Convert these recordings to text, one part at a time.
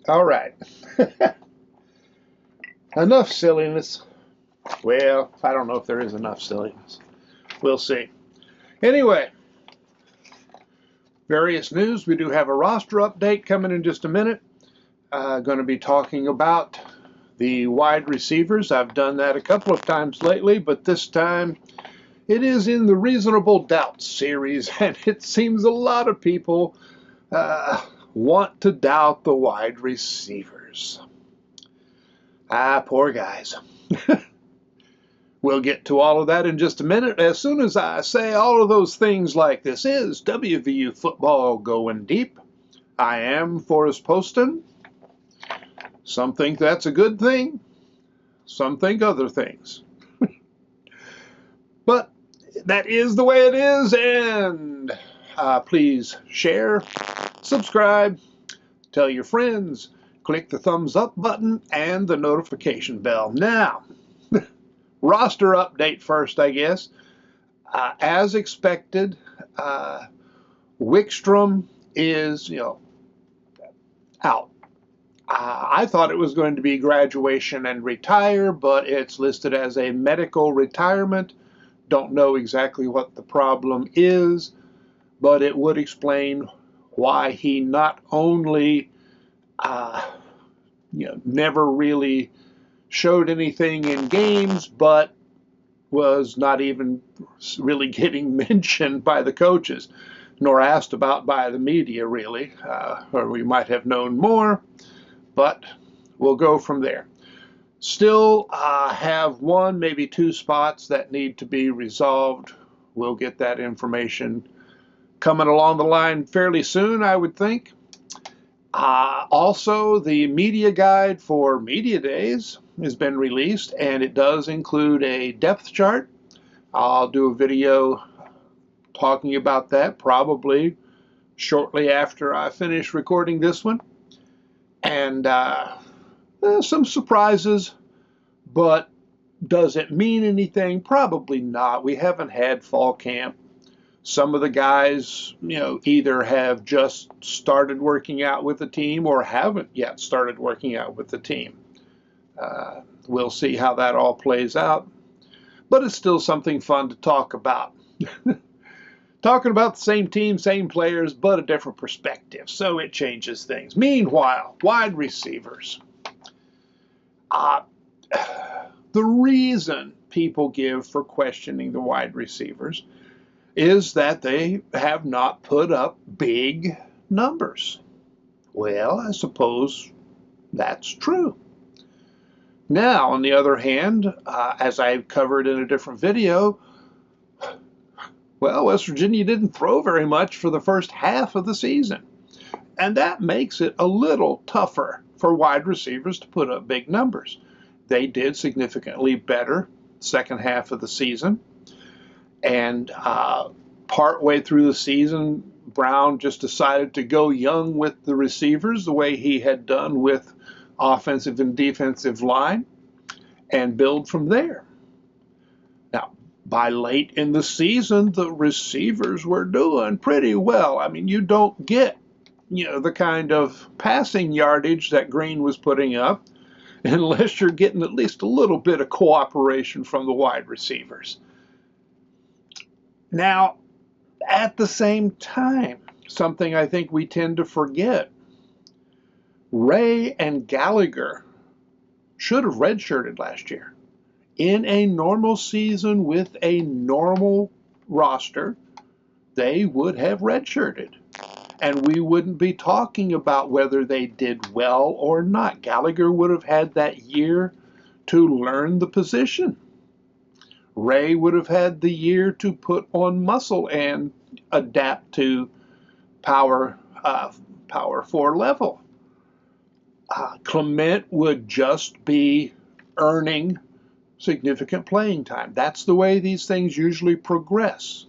All right. Enough silliness. Well, I don't know if there is enough silliness. We'll see. Anyway, various news. We do have a roster update coming in just a minute. Going to be talking about the wide receivers. I've done that a couple of times lately, but this time it is in the Reasonable Doubt series, and it seems a lot of people want to doubt the wide receivers. Poor guys. We'll get to all of that in just a minute. As soon as I say all of those things like this is WVU football going deep, I am Forrest Poston. Some think that's a good thing. Some think other things. But that is the way it is, and please share, subscribe, tell your friends, click the thumbs up button and the notification bell. Now, roster update first, I guess. As expected, Wickstrom is, out. I thought it was going to be graduation and retire, but it's listed as a medical retirement. Don't know exactly what the problem is, but it would explain why he not only never really showed anything in games, but was not even really getting mentioned by the coaches, nor asked about by the media, really, or we might have known more, but we'll go from there. Still have one, maybe two spots that need to be resolved. We'll get that information coming along the line fairly soon, I would think. Also, the media guide for media days has been released, and it does include a depth chart. I'll do a video talking about that probably shortly after I finish recording this one. And some surprises, but does it mean anything? Probably not. We haven't had fall camp. Some of the guys, either have just started working out with the team or haven't yet started working out with the team. We'll see how that all plays out. But it's still something fun to talk about. Talking about the same team, same players, but a different perspective. So it changes things. Meanwhile, wide receivers. The reason people give for questioning the wide receivers is that they have not put up big numbers. Well, I suppose that's true. Now, on the other hand, as I've covered in a different video, well, West Virginia didn't throw very much for the first half of the season. And that makes it a little tougher for wide receivers to put up big numbers. They did significantly better second half of the season. And partway through the season, Brown just decided to go young with the receivers the way he had done with offensive and defensive line and build from there. Now, by late in the season, the receivers were doing pretty well. I mean, you don't get, the kind of passing yardage that Green was putting up unless you're getting at least a little bit of cooperation from the wide receivers. Now, at the same time, something I think we tend to forget, Ray and Gallagher should have redshirted last year. In a normal season with a normal roster, they would have redshirted. And we wouldn't be talking about whether they did well or not. Gallagher would have had that year to learn the position. Ray would have had the year to put on muscle and adapt to power 4 level. Clement would just be earning significant playing time. That's the way these things usually progress.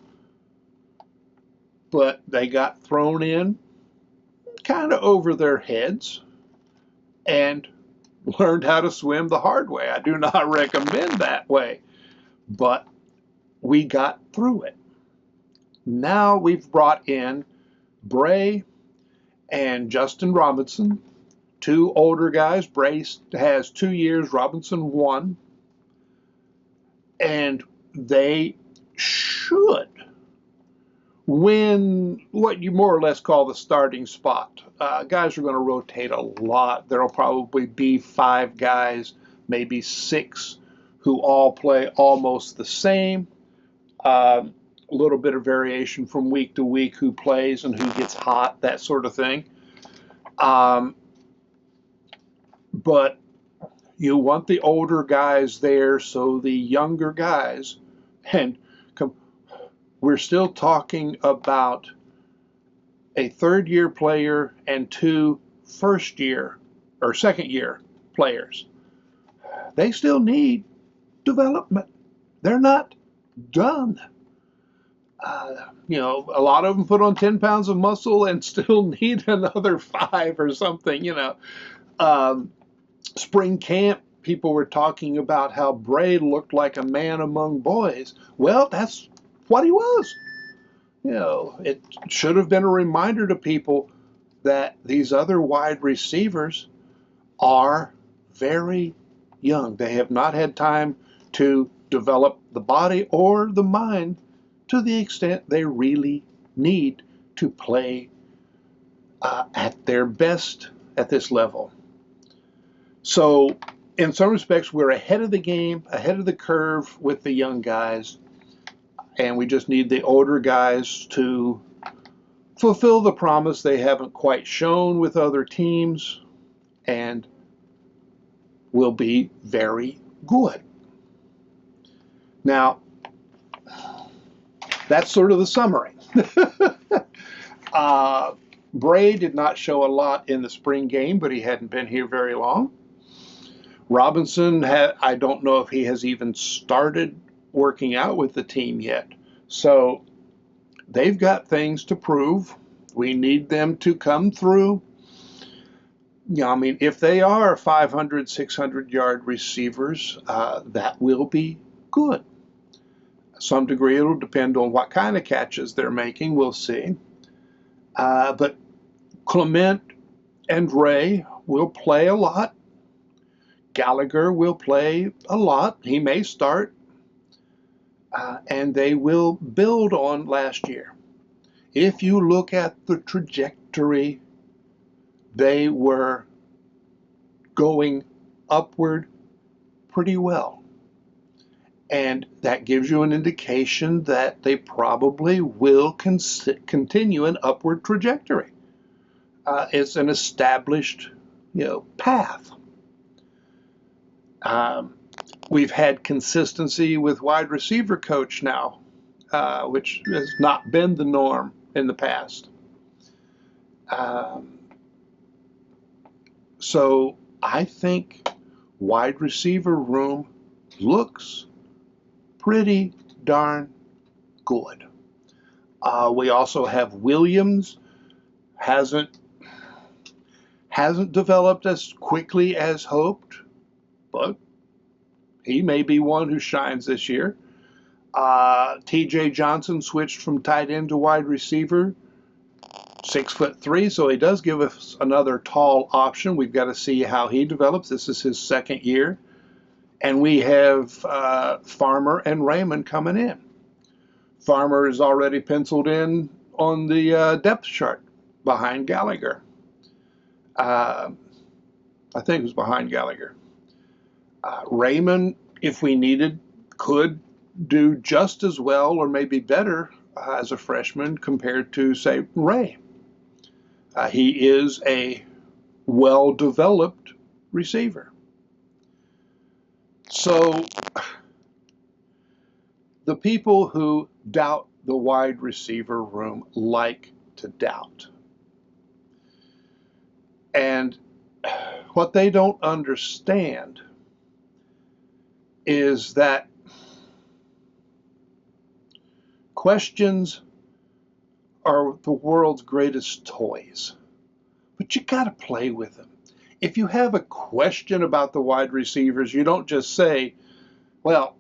But they got thrown in kind of over their heads and learned how to swim the hard way. I do not recommend that way. But we got through it. Now we've brought in Bray and Justin Robinson two older guys. Brace has 2 years, Robinson 1. And they should win what you more or less call the starting spot. Guys are going to rotate a lot. There will probably be 5 guys, maybe 6, who all play almost the same. A little bit of variation from week to week, who plays and who gets hot, that sort of thing. But you want the older guys there so the younger guys, and we're still talking about a third-year player and 2 first-year or second-year players. They still need development. They're not done. A lot of them put on 10 pounds of muscle and still need another 5 or something, Spring camp, people were talking about how Bray looked like a man among boys. Well, that's what he was. It should have been a reminder to people that these other wide receivers are very young. They have not had time to develop the body or the mind to the extent they really need to play at their best at this level. So, in some respects, we're ahead of the game, ahead of the curve with the young guys, and we just need the older guys to fulfill the promise they haven't quite shown with other teams, and will be very good. Now, that's sort of the summary. Bray did not show a lot in the spring game, but he hadn't been here very long. Robinson, I don't know if he has even started working out with the team yet. So they've got things to prove. We need them to come through. If they are 500, 600-yard receivers, that will be good. Some degree it'll depend on what kind of catches they're making. We'll see. But Clement and Ray will play a lot. Gallagher will play a lot. He may start. And they will build on last year. If you look at the trajectory, they were going upward pretty well. And that gives you an indication that they probably will continue an upward trajectory. It's an established, path. We've had consistency with wide receiver coach now, which has not been the norm in the past. So I think wide receiver room looks pretty darn good. We also have Williams, hasn't developed as quickly as hoped, but he may be one who shines this year. T.J. Johnson switched from tight end to wide receiver, 6'3", so he does give us another tall option. We've got to see how he develops. This is his second year. And we have Farmer and Raymond coming in. Farmer is already penciled in on the depth chart behind Gallagher. I think it was behind Gallagher. Raymond, if we needed, could do just as well or maybe better as a freshman compared to, say, Ray. He is a well-developed receiver. So the people who doubt the wide receiver room like to doubt. And what they don't understand is that questions are the world's greatest toys, but you got to play with them. If you have a question about the wide receivers, you don't just say, well,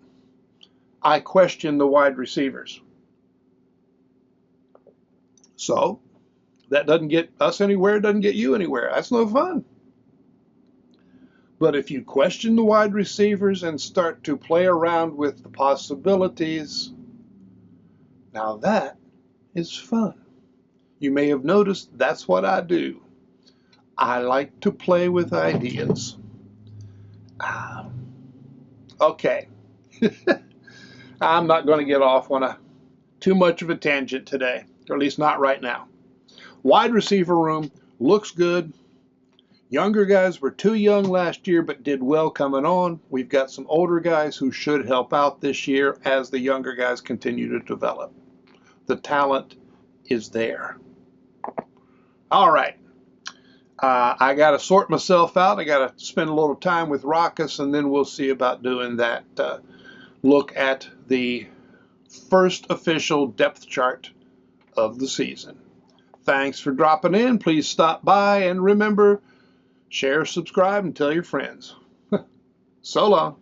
I question the wide receivers. So that doesn't get us anywhere, doesn't get you anywhere. That's no fun. But if you question the wide receivers and start to play around with the possibilities, now that is fun. You may have noticed that's what I do. I like to play with ideas. Okay. I'm not going to get off on too much of a tangent today, or at least not right now. Wide receiver room looks good. Younger guys were too young last year but did well coming on. We've got some older guys who should help out this year as the younger guys continue to develop. The talent is there. All right. I got to sort myself out. I got to spend a little time with Raucus, and then we'll see about doing that look at the first official depth chart of the season. Thanks for dropping in. Please stop by, and remember, share, subscribe, and tell your friends. So long.